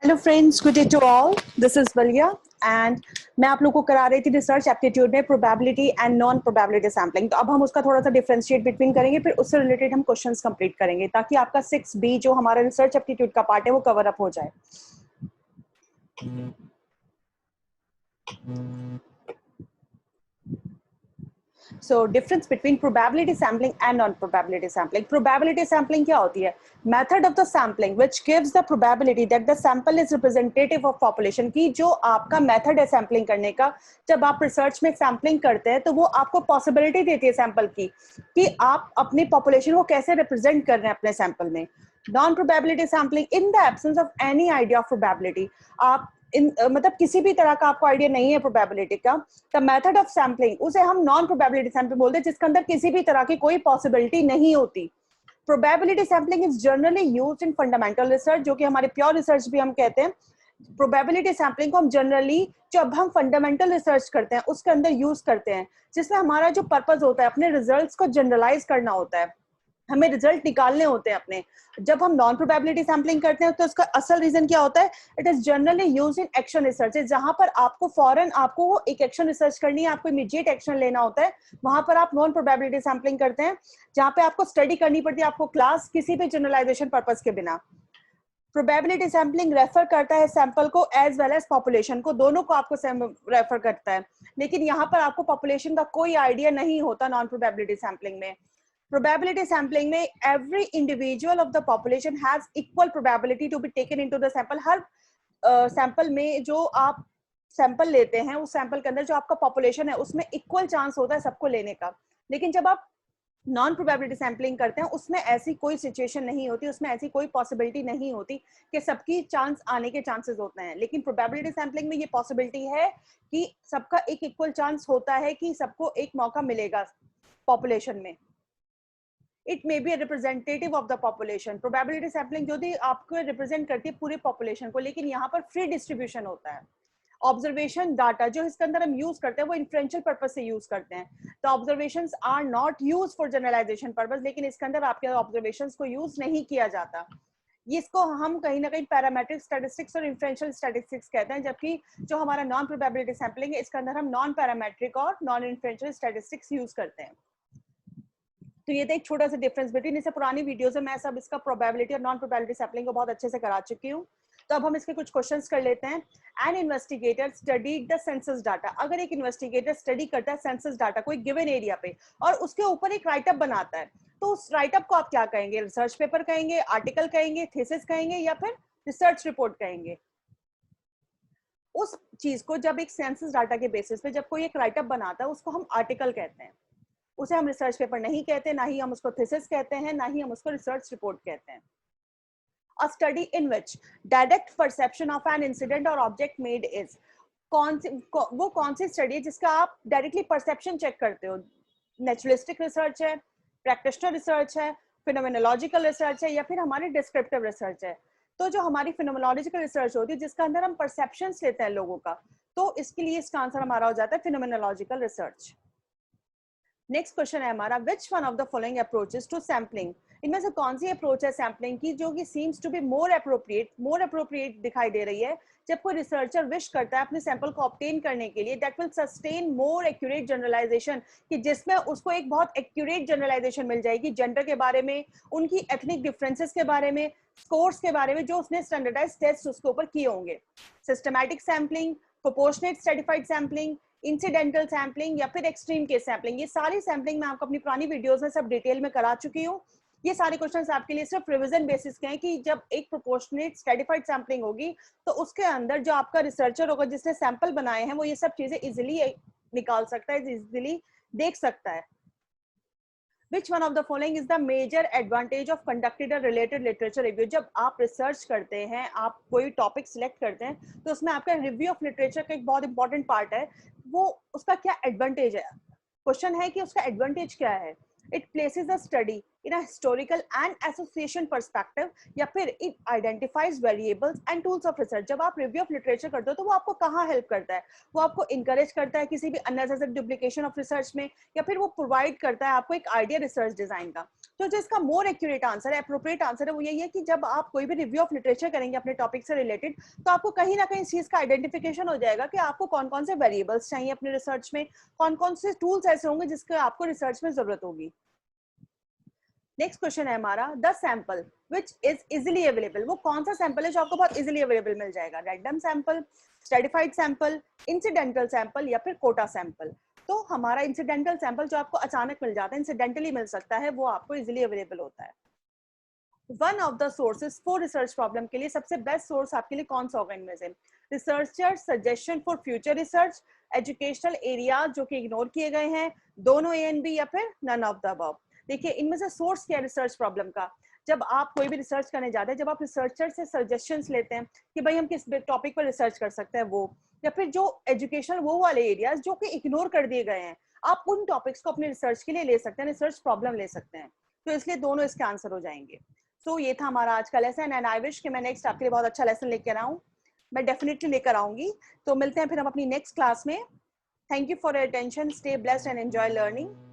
Hello friends, good day to all. This is Ballia and मैं आप लोगों को करा रही थी रिसर्च एप्टीट्यूड में probability and non probability sampling. तो अब हम उसका थोड़ा सा डिफरेंशिएट बिटवीन करेंगे, फिर उससे रिलेटेड हम क्वेश्चंस कंप्लीट करेंगे ताकि आपका 6B जो हमारा रिसर्च एप्टीट्यूड का पार्ट है वो कवर अप हो जाए। So difference between probability sampling and non-probability sampling. Probability sampling क्या होती है? Method of the sampling which gives the probability that the sample is representative of population। की जो आपका मेथड है सैम्पलिंग करने का, जब आप रिसर्च में सैम्पलिंग करते हैं तो वो आपको पॉसिबिलिटी देती है सैंपल की कि आप अपनी पॉपुलेशन को कैसे रिप्रेजेंट कर रहे हैं अपने सैंपल में। Non probability sampling in the absence of any idea of probability, आप मतलब किसी भी तरह का आपको आइडिया नहीं है प्रोबेबिलिटी का, द मेथड ऑफ सैम्पलिंग उसे हम नॉन प्रोबेबिलिटी सैम्पलिंग बोलते हैं, जिसके अंदर किसी भी तरह की कोई पॉसिबिलिटी नहीं होती। Probability sampling is generally used in fundamental research, जो कि हमारे प्योर रिसर्च भी हम कहते हैं। प्रोबेबिलिटी सैम्पलिंग को हम जनरली जब हम फंडामेंटल रिसर्च करते हैं उसके अंदर यूज करते हैं, जिसमें हमारा जो पर्पस होता है अपने रिजल्ट्स को जनरलाइज करना होता है, हमें रिजल्ट निकालने होते हैं अपने। जब हम नॉन प्रोबेबिलिटी सैम्पलिंग करते हैं तो उसका असल रीजन क्या होता है? It is generally used in action research, जहां पर आपको फॉरन आपको एक एक्शन रिसर्च करनी है, आपको इमीडिएट एक्शन लेना होता है, वहां पर आप नॉन प्रोबेबिलिटी सैम्पलिंग करते हैं, जहां पे आपको स्टडी करनी पड़ती है आपको क्लास किसी भी जनरलाइजेशन पर्पस के बिना। प्रोबेबिलिटी सैम्पलिंग रेफर करता है सैंपल को एज वेल एज पॉपुलेशन को, दोनों को आपको रेफर करता है, लेकिन यहाँ पर आपको पॉपुलेशन का कोई आइडिया नहीं होता नॉन प्रोबेबिलिटी सैम्पलिंग में। Probability sampling में every individual of the population has equal probability to be taken into the sample। Her sample में जो आप सैंपल लेते हैं उस सैंपल के अंदर जो आपका पॉपुलेशन है उसमें इक्वल चांस होता है सबको लेने का। लेकिन जब आप नॉन प्रोबेबिलिटी सैम्पलिंग करते हैं उसमें ऐसी कोई सिचुएशन नहीं होती, उसमें ऐसी कोई पॉसिबिलिटी नहीं होती कि सबकी चांस आने के चांसेस होते हैं। लेकिन प्रोबेबिलिटी सैम्पलिंग में ये पॉसिबिलिटी है कि सबका एक इक्वल चांस होता है कि सबको एक मौका मिलेगा पॉपुलेशन में। It may be representative of the population. Probability sampling जो भी आपको रिप्रेजेंट करती है पूरी पॉपुलेशन को, लेकिन यहाँ पर फ्री डिस्ट्रीब्यूशन होता है। ऑब्जर्वेशन डाटा जो इसके अंदर हम यूज करते हैं वो इन्फ्रेंशियल पर्पज से यूज करते हैं, तो observations are not use for generalisation purpose, लेकिन इसके अंदर आपके ऑब्जर्वेशंस को यूज नहीं किया जाता। इसको हम कहीं ना कहीं पैरामेट्रिक स्टैटिस्टिक्स और इन्फ्रेंशियल स्टैटिस्टिक्स कहते हैं, जबकि जो हमारा नॉन प्रोबेबिलिटी सैम्पलिंग है इसके अंदर हम नॉन पैरामेट्रिक और नॉन इन्फ्रेंशियल स्टैटिस्टिक्स यूज करते हैं। तो ये तो एक छोटा सा डिफरेंस बिटवीन, इससे पुरानी वीडियोस में मैं सब इसका प्रोबेबिलिटी और नॉन प्रोबेबिलिटी सैम्पलिंग को बहुत अच्छे से करा चुकी हूँ। तो अब हम इसके कुछ क्वेश्चंस कर लेते हैं। An investigator studied the census data. अगर एक इन्वेस्टिगेटर स्टडी करता है सेंसस डाटा कोई गिवन एरिया पे और उसके ऊपर एक राइटअप बनाता है, तो उस राइटअप को आप क्या कहेंगे? रिसर्च पेपर कहेंगे, आर्टिकल कहेंगे, थीसिस कहेंगे या फिर रिसर्च रिपोर्ट कहेंगे? उस चीज को जब एक सेंसस डाटा के बेसिस पे जब कोई एक राइटअप बनाता है उसको हम आर्टिकल कहते हैं, उसे हम रिसर्च पेपर नहीं कहते, ना ही हम उसको थीसिस कहते हैं, ना ही हम उसको रिसर्च रिपोर्ट कहते हैं। A study in which direct perception of an incident or object made is, वो कौन सी स्टडी है जिसका आप डायरेक्टली परसेप्शन चेक करते हो? नेचुरलिस्टिक रिसर्च है, प्रैक्टिशनर रिसर्च है, फिनोमेनोलॉजिकल रिसर्च है या फिर हमारी डिस्क्रिप्टिव रिसर्च है? तो जो हमारी फिनोमेनोलॉजिकल रिसर्च होती है जिसका अंदर हम परसेप्शंस लेते हैं लोगों का, तो इसके लिए इसका आंसर हमारा हो जाता है फिनोमेनोलॉजिकल रिसर्च। नेक्स्ट क्वेश्चन है हमारा, which one of the following approaches to sampling, इनमें से कौन सी अप्रोच है सैम्पलिंग की जो कि seems to be more appropriate दिखाई दे रही है जब कोई रिसर्चर विश करता है अपने सैंपल को ऑब्टेन करने के लिए, that will sustain more accurate generalisation, कि जिसमें उसको एक बहुत एक्यूरेट जनरलाइजेशन मिल जाएगी जेंडर के बारे में, उनकी एथनिक डिफरेंसेस के बारे में, स्कोर्स के बारे में जो उसने स्टैंडर्डाइज्ड टेस्ट उसके ऊपर किए होंगे। Systematic sampling, proportionate stratified sampling, incidental sampling या फिर एक्सट्रीम केस सैम्पलिंग, ये सारी सैम्पलिंग मैं आपको अपनी पुरानी वीडियोस में सब डिटेल में करा चुकी हूँ। ये सारे क्वेश्चंस आपके लिए सिर्फ रिवीजन बेसिस के हैं कि जब एक प्रोपोर्शनेट स्ट्रेटिफाइड सैम्पलिंग होगी तो उसके अंदर जो आपका रिसर्चर होगा जिसने सैंपल बनाए हैं वो ये सब चीजें इजिली निकाल सकता है, इजिली देख सकता है। Which one of the following is the major advantage of conducting a related literature review? जब आप रिसर्च करते हैं, आप कोई टॉपिक सिलेक्ट करते हैं तो उसमें आपका रिव्यू ऑफ लिटरेचर का एक बहुत इंपॉर्टेंट पार्ट है, वो उसका क्या एडवांटेज है? क्वेश्चन है कि उसका एडवांटेज क्या है। It places the study in a historical and association perspective, या फिर it identifies variables and tools of research. जब आप रिव्यू ऑफ लिटरेचर करते हो तो वो आपको कहाँ हेल्प करता है? वो आपको इंकरेज करता है किसी भी अननेसेसरी डुप्लीकेशन ऑफ रिसर्च में, या फिर वो प्रोवाइड करता है आपको एक आइडिया रिसर्च डिजाइन का। तो जो इसका मोर एक्यूरेट आंसर है, अप्रोप्रिएट आंसर है, वो यही है कि जब आप कोई भी रिव्यू ऑफ लिटरेचर करेंगे अपने टॉपिक से रिलेटेड, तो आपको कहीं ना कहीं इस चीज का आइडेंटिफिकेशन हो जाएगा कि आपको कौन कौन से वेरिएबल्स चाहिए अपने रिसर्च में, कौन कौन से टूल्स ऐसे होंगे जिसके आपको रिसर्च में जरूरत होगी। नेक्स्ट क्वेश्चन है हमारा, the sample which is easily available, वो कौन सा सैंपल है जो आपको बहुत इजिली अवेलेबल मिल जाएगा? Random sample, stratified sample, incidental sample या फिर कोटा सैंपल? तो हमारा इंसिडेंटल सैंपल जो आपको अचानक मिल जाता है, इंसिडेंटली मिल सकता है, वो आपको इजिली अवेलेबल होता है। One of the sources for research problem के लिए सबसे बेस्ट सोर्स आपके लिए कौन सा होगा इनमें से? Researcher suggestion for future research, educational area जो कि इग्नोर किए गए हैं, दोनों ए एंड बी, या फिर नन ऑफ द अबव? देखिए इनमें से सोर्स क्या है रिसर्च प्रॉब्लम का? जब आप कोई भी रिसर्च करने जाते हैं, जब आप रिसर्चर से सजेशंस लेते हैं कि भाई हम किस टॉपिक पर रिसर्च कर सकते हैं, वो, या फिर जो एजुकेशनल वो वाले एरियाज जो कि इग्नोर कर दिए गए हैं, आप उन टॉपिक्स को अपने रिसर्च के लिए ले सकते हैं, रिसर्च प्रॉब्लम ले सकते हैं। तो इसलिए दोनों इसके आंसर हो जाएंगे। सो ये था हमारा आज का लेसन, एंड आई विश कि मैं नेक्स्ट आपके लिए बहुत अच्छा लेसन लेकर आऊँ। मैं डेफिनेटली लेकर आऊंगी। तो मिलते हैं फिर हम अपनी नेक्स्ट क्लास में। Thank you for your attention, stay blessed and enjoy learning.